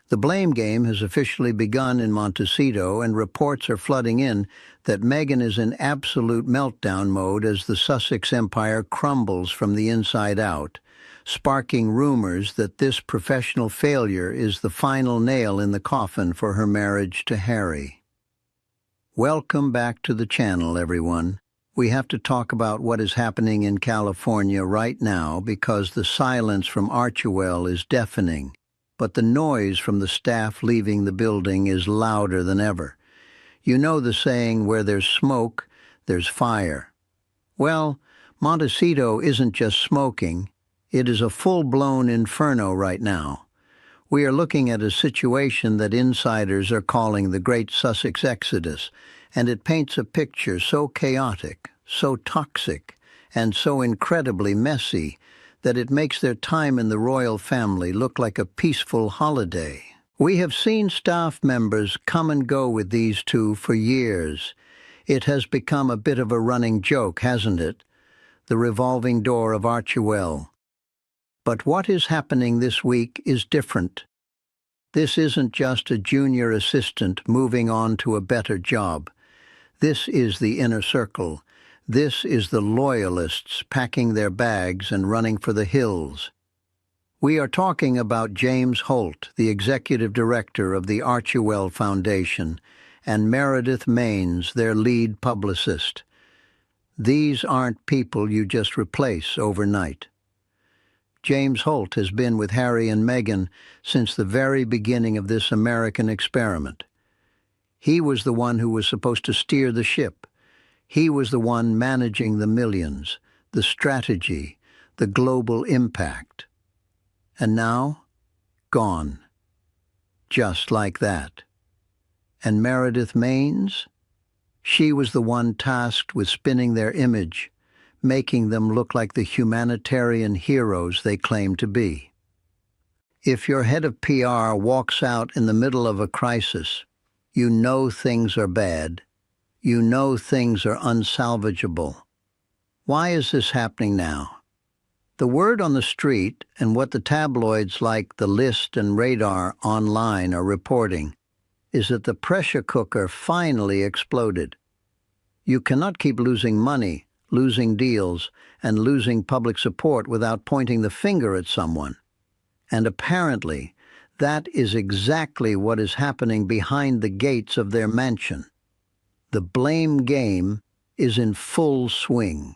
The blame game has officially begun in Montecito, and reports are flooding in that Meghan is in absolute meltdown mode as the Sussex empire crumbles from the inside out, sparking rumors that this professional failure is the final nail in the coffin for her marriage to Harry. Welcome back to the channel, everyone. We have to talk about what is happening in California right now because the silence from Archewell is deafening, but the noise from the staff leaving the building is louder than ever. You know the saying, where there's smoke, there's fire. Well, Montecito isn't just smoking. It is a full-blown inferno right now. We are looking at a situation that insiders are calling the Great Sussex Exodus, and it paints a picture so chaotic, so toxic, and so incredibly messy that it makes their time in the royal family look like a peaceful holiday. We have seen staff members come and go with these two for years. It has become a bit of a running joke, hasn't it? The revolving door of Archewell. But what is happening this week is different. This isn't just a junior assistant moving on to a better job. This is the inner circle. This is the loyalists packing their bags and running for the hills. We are talking about James Holt, the executive director of the Archewell Foundation, and Meredith Maines, their lead publicist. These aren't people you just replace overnight. James Holt has been with Harry and Meghan since the very beginning of this American experiment. He was the one who was supposed to steer the ship. He was the one managing the millions, the strategy, the global impact. And now, gone. Just like that. And Meredith Maines? She was the one tasked with spinning their image, making them look like the humanitarian heroes they claim to be. If your head of PR walks out in the middle of a crisis, you know things are bad. You know things are unsalvageable. Why is this happening now? The word on the street and what the tabloids like The List and Radar online are reporting is that the pressure cooker finally exploded. You cannot keep losing money, losing deals, and losing public support without pointing the finger at someone. And apparently, that is exactly what is happening behind the gates of their mansion. The blame game is in full swing.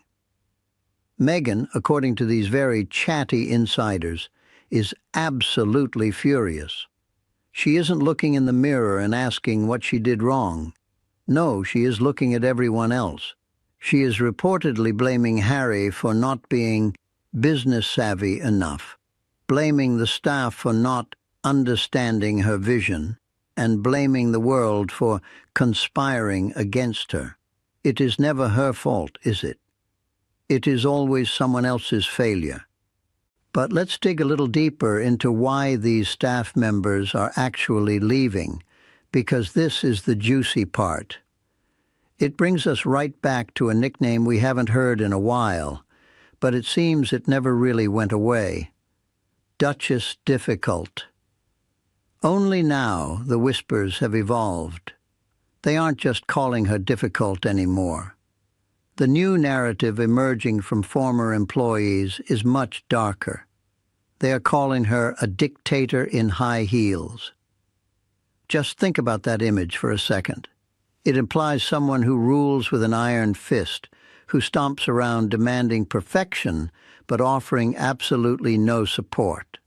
Meghan, according to these very chatty insiders, is absolutely furious. She isn't looking in the mirror and asking what she did wrong. No, she is looking at everyone else. She is reportedly blaming Harry for not being business-savvy enough, blaming the staff for not understanding her vision, and blaming the world for conspiring against her. It is never her fault, is it? It is always someone else's failure. But let's dig a little deeper into why these staff members are actually leaving, because this is the juicy part. It brings us right back to a nickname we haven't heard in a while, but it seems it never really went away. Duchess Difficult. Only now the whispers have evolved. They aren't just calling her difficult anymore. The new narrative emerging from former employees is much darker. They are calling her a dictator in high heels. Just think about that image for a second. It implies someone who rules with an iron fist, who stomps around demanding perfection but offering absolutely no support.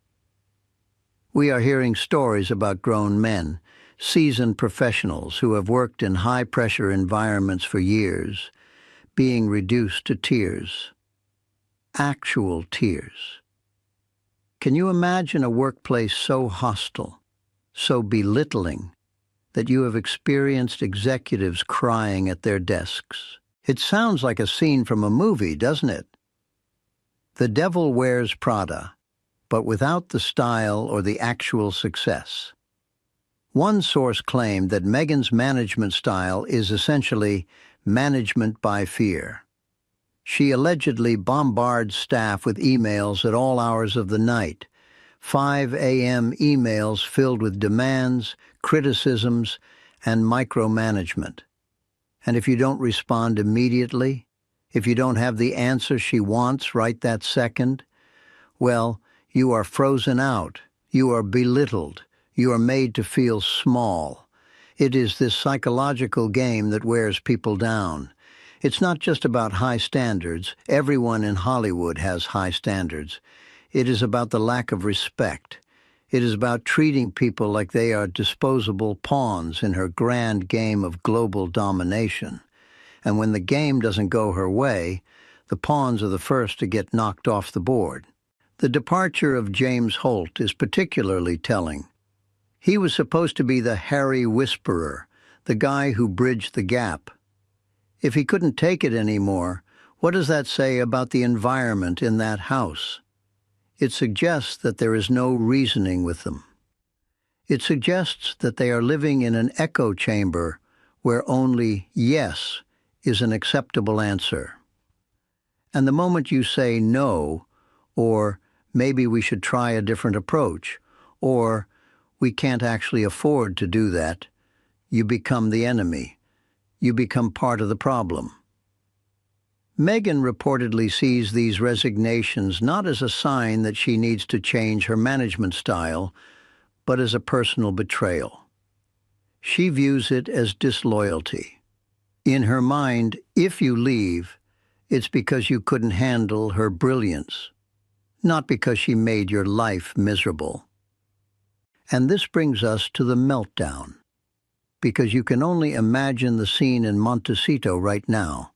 We are hearing stories about grown men, seasoned professionals who have worked in high-pressure environments for years, being reduced to tears. Actual tears. Can you imagine a workplace so hostile, so belittling, that you have experienced executives crying at their desks? It sounds like a scene from a movie, doesn't it? The devil wears Prada, but without the style or the actual success. One source claimed that Meghan's management style is essentially management by fear. She allegedly bombards staff with emails at all hours of the night, 5 a.m. emails filled with demands, criticisms, and micromanagement. And if you don't respond immediately, if you don't have the answer she wants right that second, well, you are frozen out, you are belittled, you are made to feel small. It is this psychological game that wears people down. It's not just about high standards. Everyone in Hollywood has high standards. It is about the lack of respect. It is about treating people like they are disposable pawns in her grand game of global domination. And when the game doesn't go her way, the pawns are the first to get knocked off the board. The departure of James Holt is particularly telling. He was supposed to be the Harry Whisperer, the guy who bridged the gap. If he couldn't take it anymore, what does that say about the environment in that house? It suggests that there is no reasoning with them. It suggests that they are living in an echo chamber where only yes is an acceptable answer. And the moment you say no, or maybe we should try a different approach, or we can't actually afford to do that, you become the enemy. You become part of the problem. Meghan reportedly sees these resignations not as a sign that she needs to change her management style, but as a personal betrayal. She views it as disloyalty. In her mind, if you leave, it's because you couldn't handle her brilliance, not because she made your life miserable. And this brings us to the meltdown, because you can only imagine the scene in Montecito right now.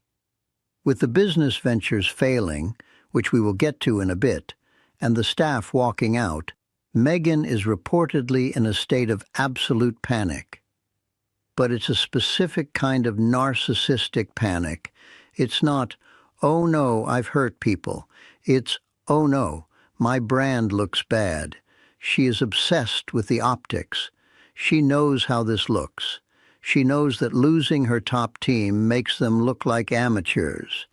With the business ventures failing, which we will get to in a bit, and the staff walking out, Meghan is reportedly in a state of absolute panic. But it's a specific kind of narcissistic panic. It's not, oh no, I've hurt people. It's, oh no, my brand looks bad. She is obsessed with the optics. She knows how this looks. She knows that losing her top team makes them look like amateurs.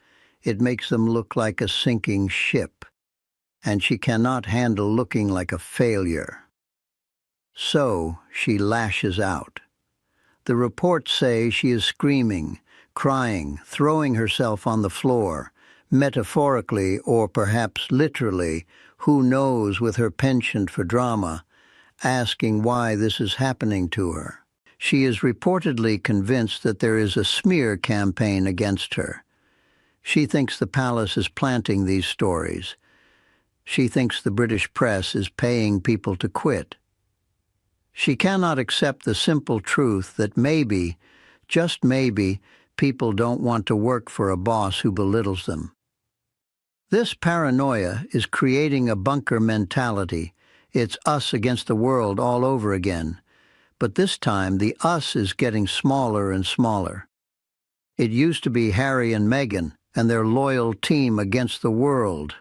It makes them look like a sinking ship. And she cannot handle looking like a failure. So she lashes out. The reports say she is screaming, crying, throwing herself on the floor, metaphorically or perhaps literally, who knows, with her penchant for drama, asking why this is happening to her. She is reportedly convinced that there is a smear campaign against her. She thinks the palace is planting these stories. She thinks the British press is paying people to quit. She cannot accept the simple truth that maybe, just maybe, people don't want to work for a boss who belittles them. This paranoia is creating a bunker mentality. It's us against the world all over again. But this time, the us is getting smaller and smaller. It used to be Harry and Meghan and their loyal team against the world.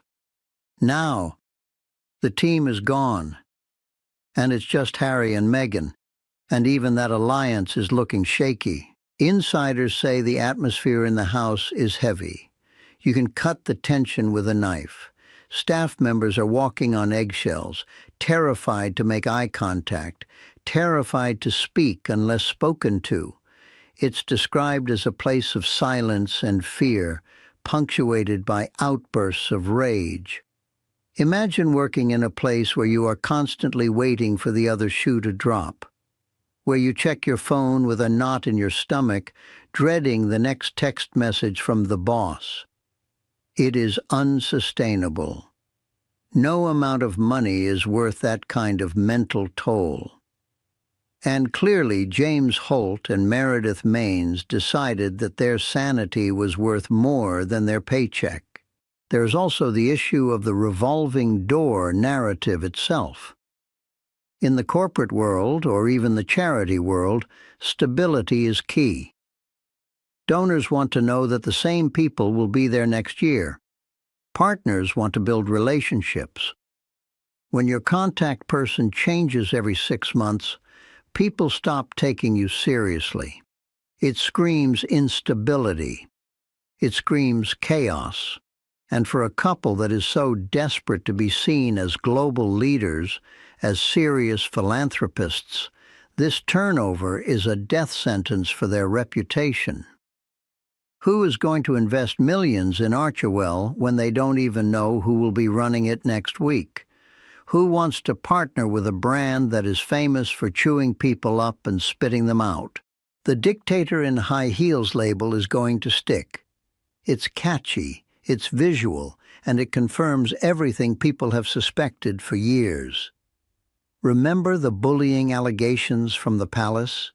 Now, the team is gone, and it's just Harry and Meghan, and even that alliance is looking shaky. Insiders say the atmosphere in the house is heavy. You can cut the tension with a knife. Staff members are walking on eggshells, terrified to make eye contact, terrified to speak unless spoken to. It's described as a place of silence and fear, punctuated by outbursts of rage. Imagine working in a place where you are constantly waiting for the other shoe to drop, where you check your phone with a knot in your stomach, dreading the next text message from the boss. It is unsustainable. No amount of money is worth that kind of mental toll. And clearly, James Holt and Meredith Maines decided that their sanity was worth more than their paycheck. There's also the issue of the revolving door narrative itself. In the corporate world, or even the charity world, stability is key. Donors want to know that the same people will be there next year. Partners want to build relationships. When your contact person changes every 6 months, people stop taking you seriously. It screams instability. It screams chaos. And for a couple that is so desperate to be seen as global leaders, as serious philanthropists, this turnover is a death sentence for their reputation. Who is going to invest millions in Archewell when they don't even know who will be running it next week? Who wants to partner with a brand that is famous for chewing people up and spitting them out? The dictator in high heels label is going to stick. It's catchy, it's visual, and it confirms everything people have suspected for years. Remember the bullying allegations from the palace?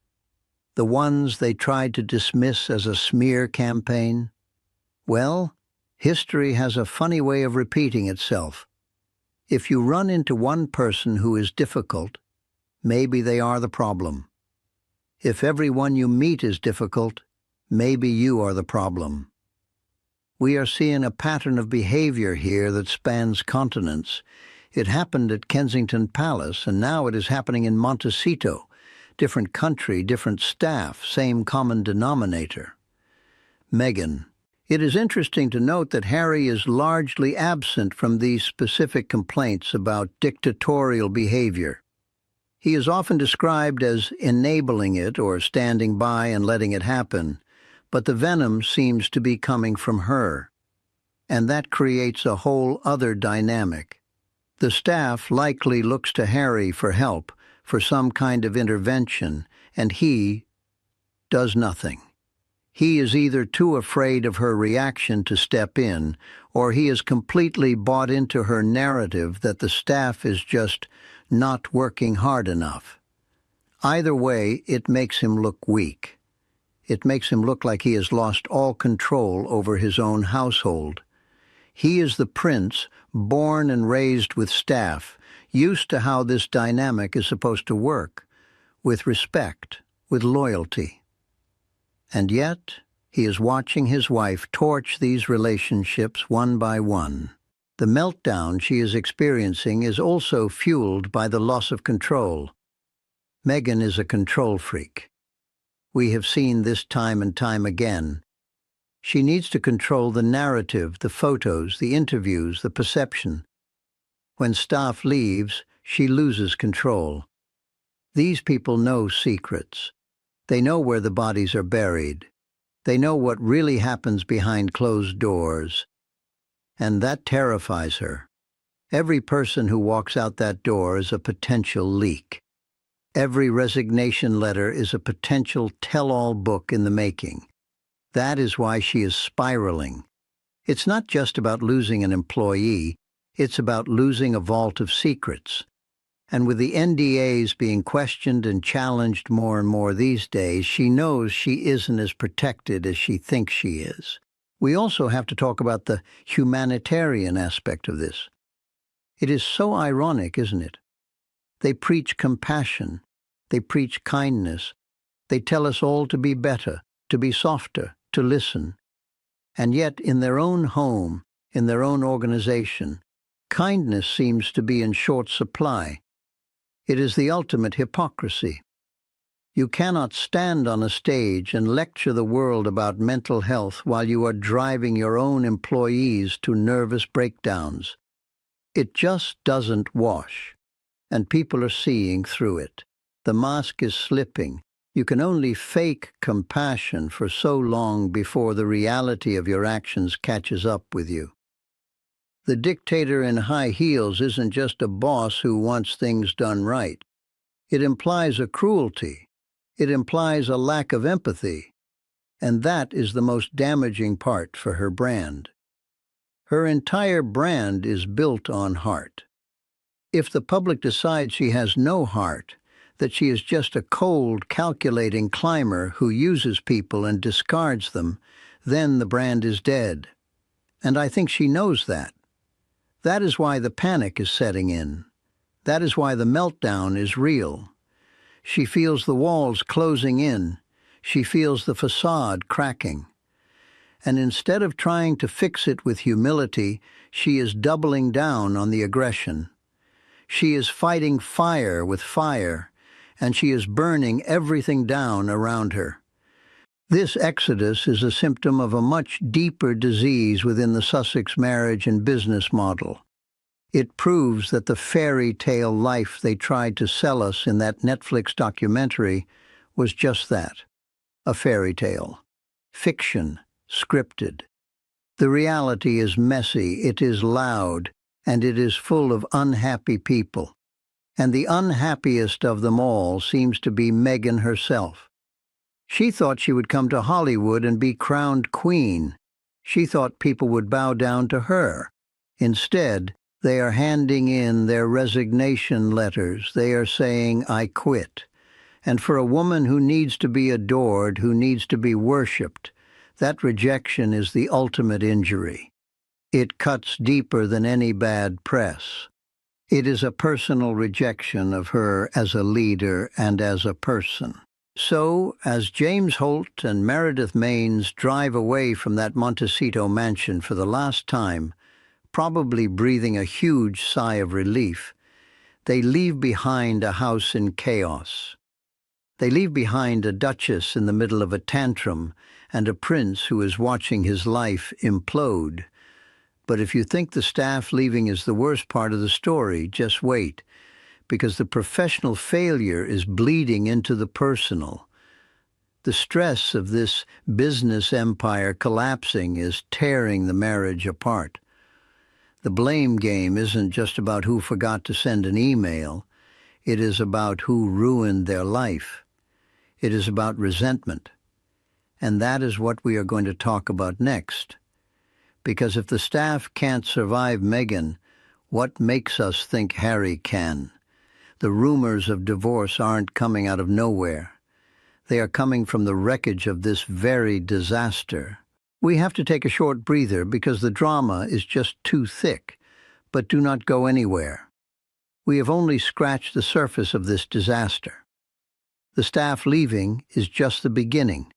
The ones they tried to dismiss as a smear campaign? Well, history has a funny way of repeating itself. If you run into one person who is difficult, maybe they are the problem. If everyone you meet is difficult, maybe you are the problem. We are seeing a pattern of behavior here that spans continents. It happened at Kensington Palace, and now it is happening in Montecito. Different country, different staff, same common denominator. Meghan. It is interesting to note that Harry is largely absent from these specific complaints about dictatorial behavior. He is often described as enabling it or standing by and letting it happen, but the venom seems to be coming from her. And that creates a whole other dynamic. The staff likely looks to Harry for help, for some kind of intervention, and he does nothing. He is either too afraid of her reaction to step in, or he is completely bought into her narrative that the staff is just not working hard enough. Either way, it makes him look weak. It makes him look like he has lost all control over his own household. He is the prince, born and raised with staff, used to how this dynamic is supposed to work, with respect, with loyalty. And yet, he is watching his wife torch these relationships one by one. The meltdown she is experiencing is also fueled by the loss of control. Meghan is a control freak. We have seen this time and time again. She needs to control the narrative, the photos, the interviews, the perception. When staff leaves, she loses control. These people know secrets. They know where the bodies are buried. They know what really happens behind closed doors. And that terrifies her. Every person who walks out that door is a potential leak. Every resignation letter is a potential tell-all book in the making. That is why she is spiraling. It's not just about losing an employee, it's about losing a vault of secrets. And with the NDAs being questioned and challenged more and more these days, she knows she isn't as protected as she thinks she is. We also have to talk about the humanitarian aspect of this. It is so ironic, isn't it? They preach compassion. They preach kindness. They tell us all to be better, to be softer, to listen. And yet, in their own home, in their own organization, kindness seems to be in short supply. It is the ultimate hypocrisy. You cannot stand on a stage and lecture the world about mental health while you are driving your own employees to nervous breakdowns. It just doesn't wash, and people are seeing through it. The mask is slipping. You can only fake compassion for so long before the reality of your actions catches up with you. The dictator in high heels isn't just a boss who wants things done right. It implies a cruelty. It implies a lack of empathy. And that is the most damaging part for her brand. Her entire brand is built on heart. If the public decides she has no heart, that she is just a cold, calculating climber who uses people and discards them, then the brand is dead. And I think she knows that. That is why the panic is setting in. That is why the meltdown is real. She feels the walls closing in. She feels the facade cracking. And instead of trying to fix it with humility, she is doubling down on the aggression. She is fighting fire with fire, and she is burning everything down around her. This exodus is a symptom of a much deeper disease within the Sussex marriage and business model. It proves that the fairy tale life they tried to sell us in that Netflix documentary was just that, a fairy tale. Fiction, scripted. The reality is messy, it is loud, and it is full of unhappy people. And the unhappiest of them all seems to be Meghan herself. She thought she would come to Hollywood and be crowned queen. She thought people would bow down to her. Instead, they are handing in their resignation letters. They are saying, "I quit." And for a woman who needs to be adored, who needs to be worshipped, that rejection is the ultimate injury. It cuts deeper than any bad press. It is a personal rejection of her as a leader and as a person. So, as James Holt and Meredith Maines drive away from that Montecito mansion for the last time, probably breathing a huge sigh of relief, they leave behind a house in chaos. They leave behind a duchess in the middle of a tantrum and a prince who is watching his life implode. But if you think the staff leaving is the worst part of the story, just wait, because the professional failure is bleeding into the personal. The stress of this business empire collapsing is tearing the marriage apart. The blame game isn't just about who forgot to send an email. It is about who ruined their life. It is about resentment. And that is what we are going to talk about next. Because if the staff can't survive Meghan, what makes us think Harry can? The rumors of divorce aren't coming out of nowhere. They are coming from the wreckage of this very disaster. We have to take a short breather because the drama is just too thick, but do not go anywhere. We have only scratched the surface of this disaster. The staff leaving is just the beginning.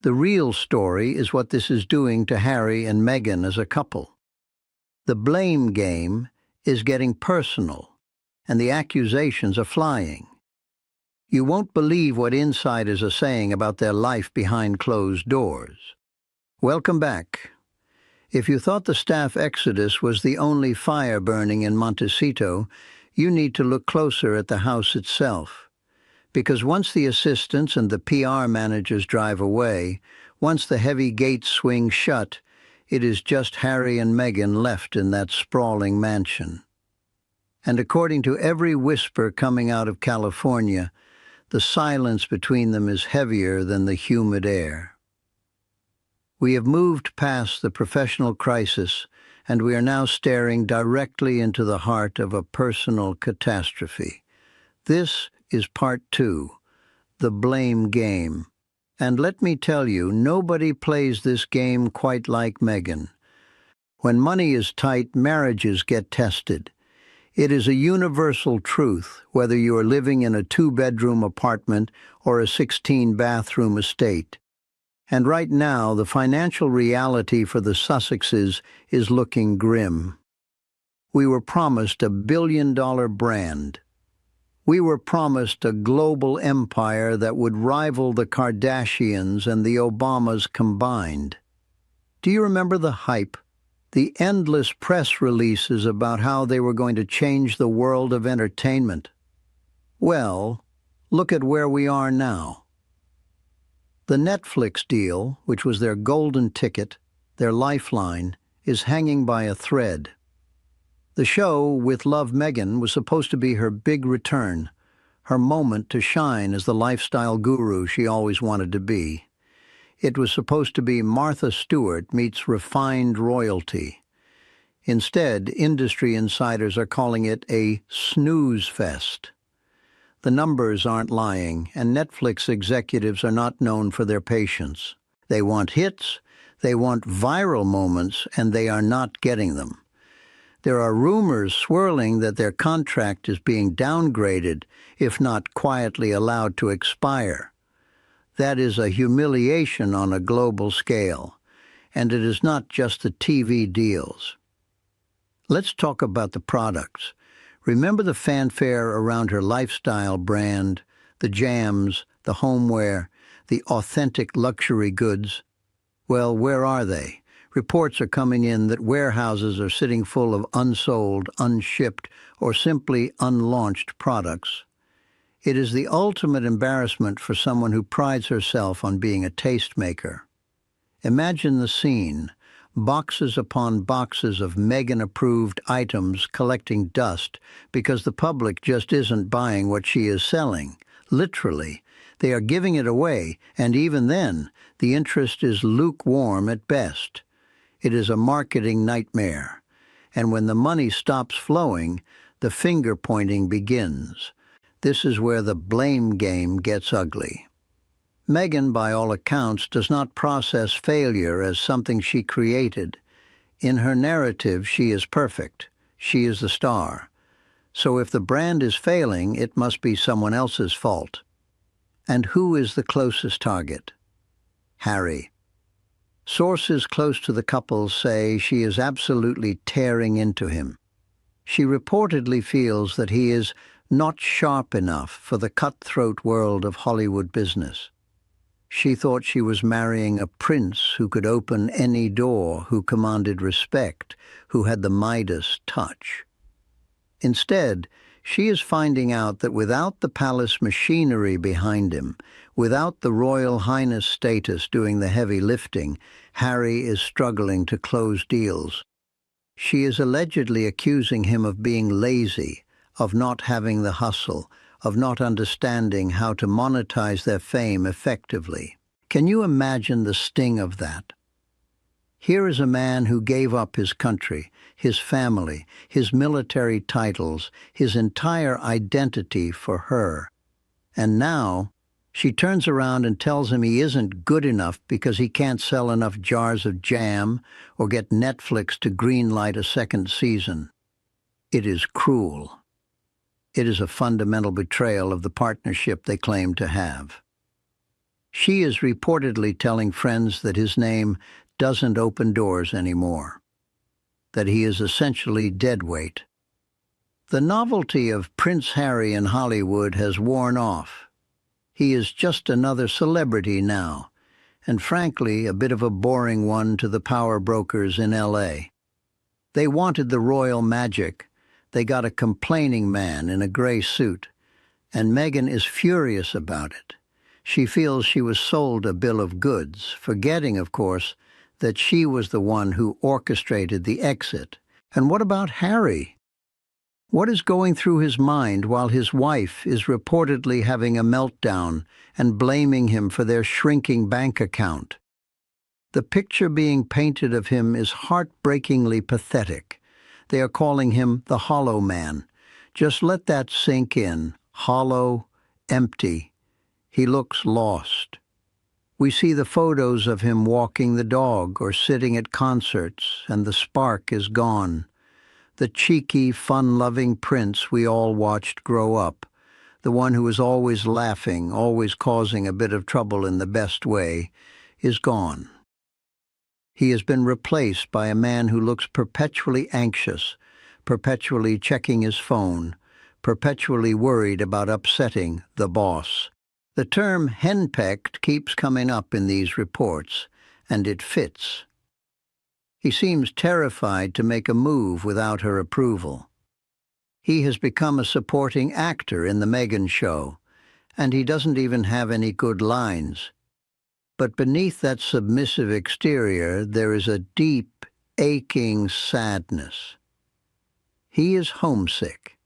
The real story is what this is doing to Harry and Meghan as a couple. The blame game is getting personal, and the accusations are flying. You won't believe what insiders are saying about their life behind closed doors. Welcome back. If you thought the staff exodus was the only fire burning in Montecito, you need to look closer at the house itself. Because once the assistants and the PR managers drive away, once the heavy gates swing shut, it is just Harry and Meghan left in that sprawling mansion. And according to every whisper coming out of California, the silence between them is heavier than the humid air. We have moved past the professional crisis, and we are now staring directly into the heart of a personal catastrophe. This is part 2, the blame game. And let me tell you, nobody plays this game quite like Meghan. When money is tight, marriages get tested. It is a universal truth, whether you are living in a 2-bedroom apartment or a 16-bathroom estate. And right now, the financial reality for the Sussexes is looking grim. We were promised a billion-dollar brand. We were promised a global empire that would rival the Kardashians and the Obamas combined. Do you remember the hype? The endless press releases about how they were going to change the world of entertainment. Well, look at where we are now. The Netflix deal, which was their golden ticket, their lifeline, is hanging by a thread. The show, With Love Meghan, was supposed to be her big return, her moment to shine as the lifestyle guru she always wanted to be. It was supposed to be Martha Stewart meets refined royalty. Instead, industry insiders are calling it a snooze fest. The numbers aren't lying, and Netflix executives are not known for their patience. They want hits, they want viral moments, and they are not getting them. There are rumors swirling that their contract is being downgraded, if not quietly allowed to expire. That is a humiliation on a global scale, and it is not just the TV deals. Let's talk about the products. Remember the fanfare around her lifestyle brand, the jams, the homeware, the authentic luxury goods. Well, where are they? Reports are coming in that warehouses are sitting full of unsold, unshipped, or simply unlaunched products. It is the ultimate embarrassment for someone who prides herself on being a tastemaker. Imagine the scene: boxes upon boxes of Meghan-approved items collecting dust because the public just isn't buying what she is selling. Literally, they are giving it away, and even then, the interest is lukewarm at best. It is a marketing nightmare. And when the money stops flowing, the finger-pointing begins. This is where the blame game gets ugly. Meghan, by all accounts, does not process failure as something she created. In her narrative, she is perfect. She is the star. So if the brand is failing, it must be someone else's fault. And who is the closest target? Harry. Sources close to the couple say she is absolutely tearing into him. She reportedly feels that he is not sharp enough for the cutthroat world of Hollywood business. She thought she was marrying a prince who could open any door, who commanded respect, who had the Midas touch. Instead, she is finding out that without the palace machinery behind him, without the Royal Highness status doing the heavy lifting, Harry is struggling to close deals. She is allegedly accusing him of being lazy, of not having the hustle, of not understanding how to monetize their fame effectively. Can you imagine the sting of that? Here is a man who gave up his country, his family, his military titles, his entire identity for her. And now, she turns around and tells him he isn't good enough because he can't sell enough jars of jam or get Netflix to greenlight a second season. It is cruel. It is a fundamental betrayal of the partnership they claim to have. She is reportedly telling friends that his name doesn't open doors anymore, that he is essentially deadweight. The novelty of Prince Harry in Hollywood has worn off. He is just another celebrity now, and frankly, a bit of a boring one to the power brokers in L.A. They wanted the royal magic. They got a complaining man in a gray suit, and Meghan is furious about it. She feels she was sold a bill of goods, forgetting, of course, that she was the one who orchestrated the exit. And what about Harry? What is going through his mind while his wife is reportedly having a meltdown and blaming him for their shrinking bank account? The picture being painted of him is heartbreakingly pathetic. They are calling him the hollow man. Just let that sink in. Hollow, empty. He looks lost. We see the photos of him walking the dog or sitting at concerts, and the spark is gone. The cheeky, fun-loving prince we all watched grow up, the one who was always laughing, always causing a bit of trouble in the best way, is gone. He has been replaced by a man who looks perpetually anxious, perpetually checking his phone, perpetually worried about upsetting the boss. The term henpecked keeps coming up in these reports, and it fits. He seems terrified to make a move without her approval. He has become a supporting actor in the Meghan show, and he doesn't even have any good lines. But beneath that submissive exterior, there is a deep, aching sadness. He is homesick.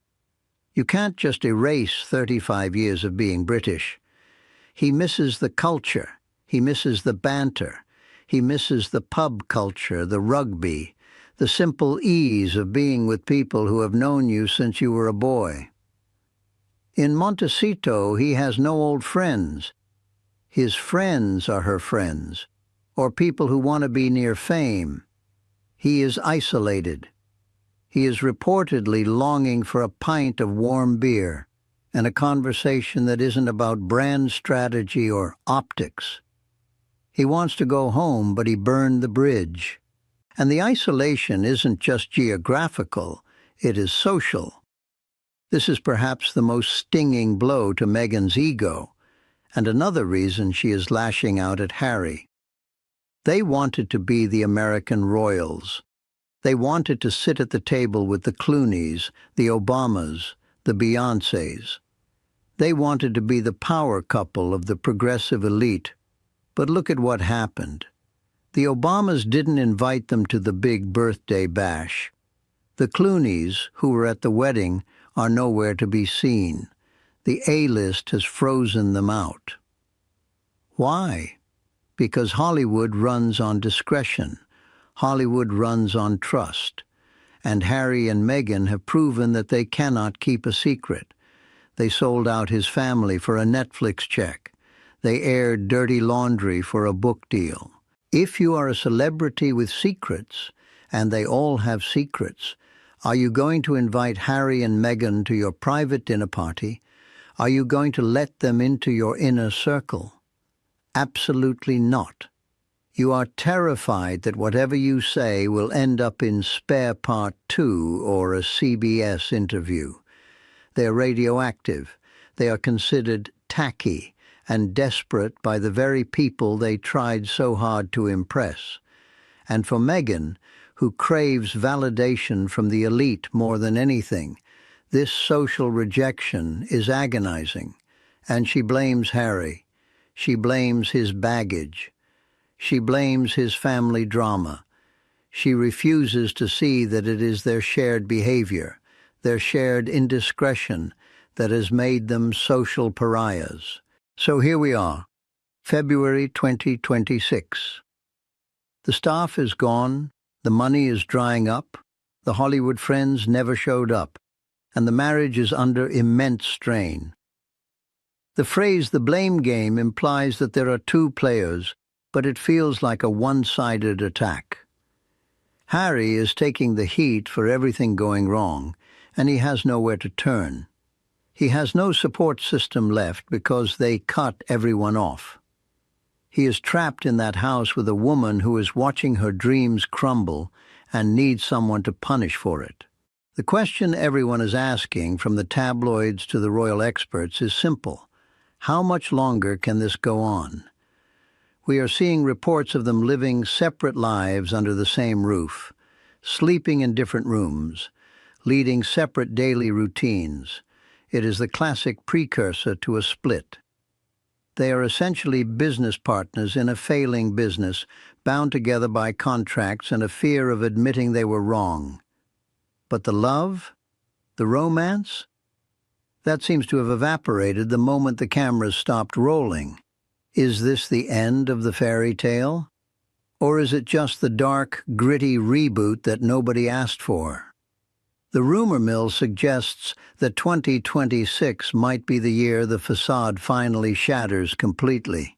You can't just erase 35 years of being British. He misses the culture. He misses the banter. He misses the pub culture, the rugby, the simple ease of being with people who have known you since you were a boy. In Montecito, he has no old friends. His friends are her friends, or people who want to be near fame. He is isolated. He is reportedly longing for a pint of warm beer and a conversation that isn't about brand strategy or optics. He wants to go home, but he burned the bridge. And the isolation isn't just geographical, it is social. This is perhaps the most stinging blow to Meghan's ego. and another reason she is lashing out at Harry. They wanted to be the American royals. They wanted to sit at the table with the Clooneys, the Obamas, the Beyoncés. They wanted to be the power couple of the progressive elite. But look at what happened. The Obamas didn't invite them to the big birthday bash. The Clooneys, who were at the wedding, are nowhere to be seen. The A-list has frozen them out. Why? Because Hollywood runs on discretion. Hollywood runs on trust. And Harry and Meghan have proven that they cannot keep a secret. They sold out his family for a Netflix check. They aired dirty laundry for a book deal. If you are a celebrity with secrets, and they all have secrets, are you going to invite Harry and Meghan to your private dinner party? Are you going to let them into your inner circle? Absolutely not. You are terrified that whatever you say will end up in Spare Part 2 or a CBS interview. They are radioactive. They are considered tacky and desperate by the very people they tried so hard to impress. And for Meghan, who craves validation from the elite more than anything, this social rejection is agonizing. And she blames Harry. She blames his baggage. She blames his family drama. She refuses to see that it is their shared behavior, their shared indiscretion, that has made them social pariahs. So here we are, February 2026. The staff is gone, the money is drying up, the Hollywood friends never showed up, and the marriage is under immense strain. The phrase "the blame game" implies that there are two players, but it feels like a one-sided attack. Harry is taking the heat for everything going wrong, and he has nowhere to turn. He has no support system left because they cut everyone off. He is trapped in that house with a woman who is watching her dreams crumble and needs someone to punish for it. The question everyone is asking, from the tabloids to the royal experts, is simple. How much longer can this go on? We are seeing reports of them living separate lives under the same roof, sleeping in different rooms, leading separate daily routines. It is the classic precursor to a split. They are essentially business partners in a failing business, bound together by contracts and a fear of admitting they were wrong. But the love? The romance? That seems to have evaporated the moment the cameras stopped rolling. Is this the end of the fairy tale? Or is it just the dark, gritty reboot that nobody asked for? The rumor mill suggests that 2026 might be the year the facade finally shatters completely.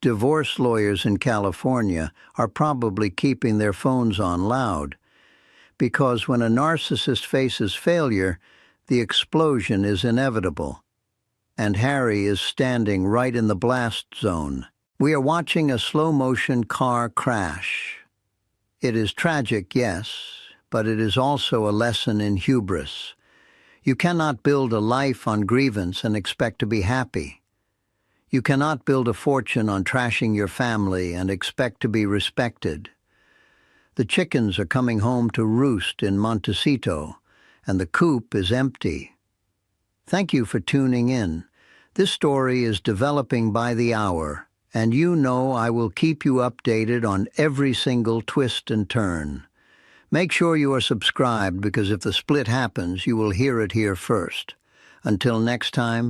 Divorce lawyers in California are probably keeping their phones on loud, because when a narcissist faces failure, the explosion is inevitable. And Harry is standing right in the blast zone. We are watching a slow-motion car crash. It is tragic, yes, but it is also a lesson in hubris. You cannot build a life on grievance and expect to be happy. You cannot build a fortune on trashing your family and expect to be respected. The chickens are coming home to roost in Montecito, and the coop is empty. Thank you for tuning in. This story is developing by the hour, and you know I will keep you updated on every single twist and turn. Make sure you are subscribed, because if the split happens, you will hear it here first. Until next time,